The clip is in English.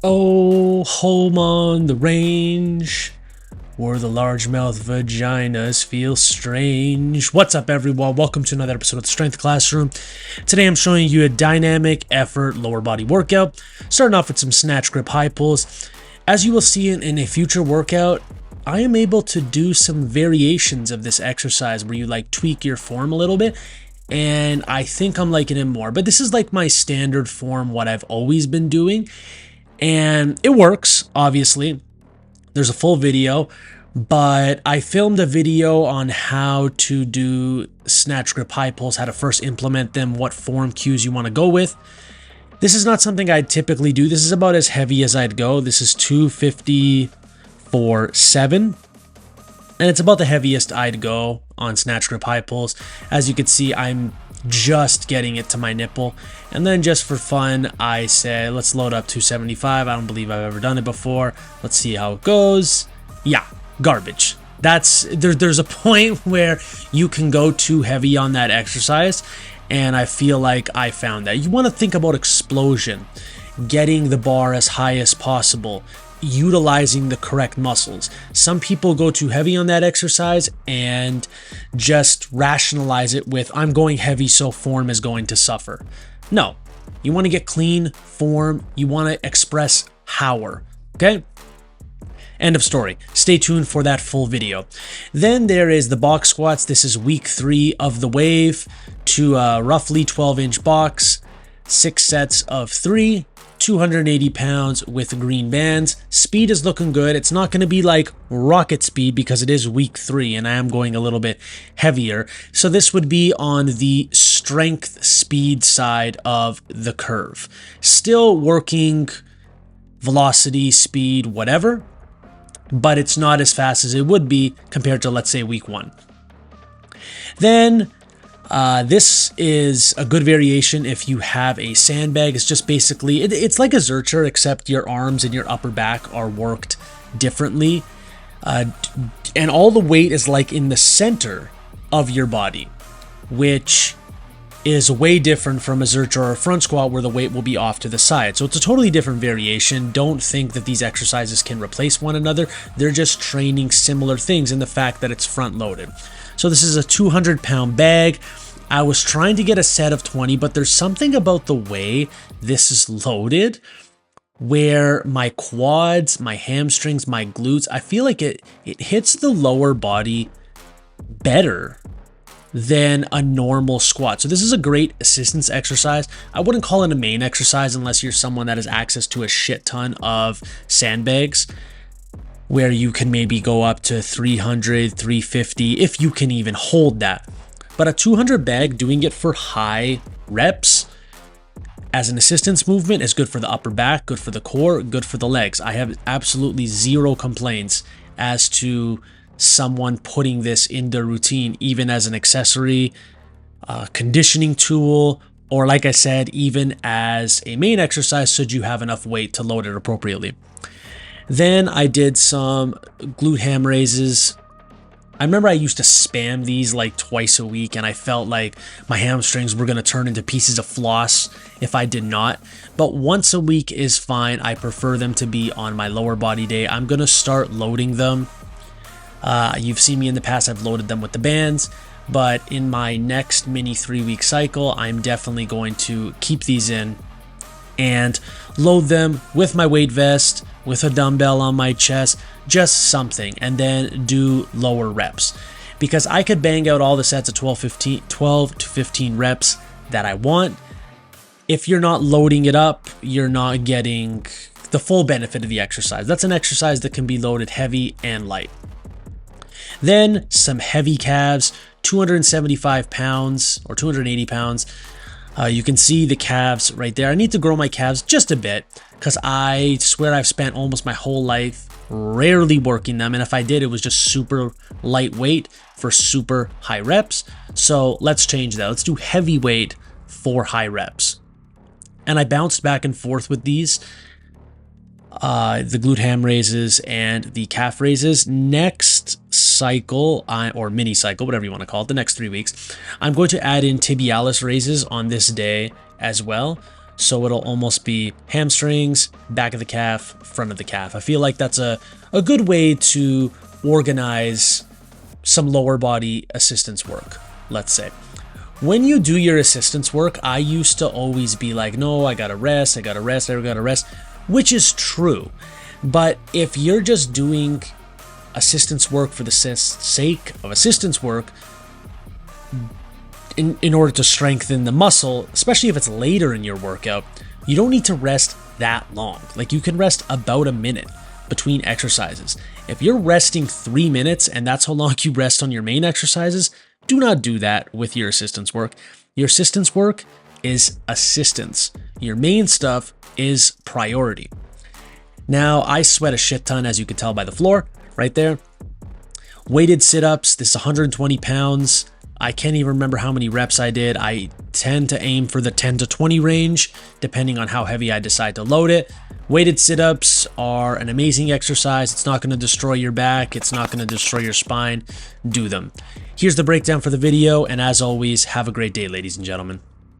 Oh, home on the range, where the largemouth vaginas feel strange. What's up, everyone? Welcome to another episode of the Strength Classroom. Today I'm showing you a dynamic effort lower body workout, starting off with some snatch grip high pulls. As you will see in a future workout, I am able to do some variations of this exercise where you like tweak your form a little bit, and I think I'm liking it more. But this is like my standard form, what I've always been doing. And it works, obviously. There's a full video, but I filmed a video on how to do snatch grip high pulls, how to first implement them, what form cues you want to go with. This is not something I'd typically do. This is about as heavy as I'd go. This is 250 for 7. And it's about the heaviest I'd go on snatch grip high pulls. As you can see, I'm just getting it to my nipple, and then just for fun I say let's load up 275. I don't believe I've ever done it before. Let's see how it goes. Yeah, garbage. There's a point where you can go too heavy on that exercise, and I feel like I found that you want to think about explosion, getting the bar as high as possible, utilizing the correct muscles. Some people go too heavy on that exercise and just rationalize it with, I'm going heavy so form is going to suffer. No, you want to get clean form. You want to express power. Okay? End of story. Stay tuned for that full video. Then there is the box squats. This is week 3 of the wave to a roughly 12-inch box, 6 sets of 3. 280 pounds with green bands. Speed is looking good. It's not going to be like rocket speed because it is week 3 and I am going a little bit heavier. So this would be on the strength speed side of the curve. Still working velocity, speed, whatever, but it's not as fast as it would be compared to, let's say, week 1. Then this is a good variation if you have a sandbag. It's just basically, it's like a zercher, except your arms and your upper back are worked differently. And all the weight is like in the center of your body, which is way different from a zercher or a front squat where the weight will be off to the side. So it's a totally different variation. Don't think that these exercises can replace one another. They're just training similar things in the fact that it's front loaded. So this is a 200-pound bag. I was trying to get a set of 20, but there's something about the way this is loaded where my quads, my hamstrings, my glutes, I feel like it hits the lower body better than a normal squat. So this is a great assistance exercise. I wouldn't call it a main exercise unless you're someone that has access to a shit ton of sandbags, where you can maybe go up to 300, 350, if you can even hold that. But a 200 bag, doing it for high reps as an assistance movement is good for the upper back, good for the core, good for the legs. I have absolutely zero complaints as to someone putting this in their routine, even as an accessory, conditioning tool, or like I said, even as a main exercise should you have enough weight to load it appropriately. Then I did some glute ham raises. I remember I used to spam these like twice a week, and I felt like my hamstrings were going to turn into pieces of floss if I did not. But once a week is fine. I prefer them to be on my lower body day. I'm going to start loading them. You've seen me in the past, I've loaded them with the bands. But in my next mini 3-week cycle, I'm definitely going to keep these in and load them with my weight vest, with a dumbbell on my chest, just something, and then do lower reps. Because I could bang out all the sets of 12 to 15 reps that I want. If you're not loading it up, you're not getting the full benefit of the exercise. That's an exercise that can be loaded heavy and light. Then some heavy calves, 275 pounds or 280 pounds. You can see the calves right there. I need to grow my calves just a bit because I swear I've spent almost my whole life rarely working them. And if I did, it was just super lightweight for super high reps. So let's change that. Let's do heavyweight for high reps. And I bounced back and forth with these, the glute ham raises and the calf raises. Next cycle, or mini cycle, whatever you want to call it, the next 3 weeks, I'm going to add in tibialis raises on this day as well. So it'll almost be hamstrings, back of the calf, front of the calf. I feel like that's a good way to organize some lower body assistance work, let's say. When you do your assistance work, I used to always be like, no, I gotta rest, which is true. But if you're just doing assistance work for the sake of assistance work, in order to strengthen the muscle, especially if it's later in your workout, you don't need to rest that long. Like, you can rest about a minute between exercises. If you're resting 3 minutes and that's how long you rest on your main exercises, do not do that with your assistance work. Your assistance work is assistance. Your main stuff is priority. Now, I sweat a shit ton, as you can tell by the floor right there. Weighted sit-ups, this is 120 pounds. I can't even remember how many reps I did. I tend to aim for the 10 to 20 range, depending on how heavy I decide to load it. Weighted sit-ups are an amazing exercise. It's not going to destroy your back. It's not going to destroy your spine. Do them. Here's the breakdown for the video, and as always, have a great day, ladies and gentlemen.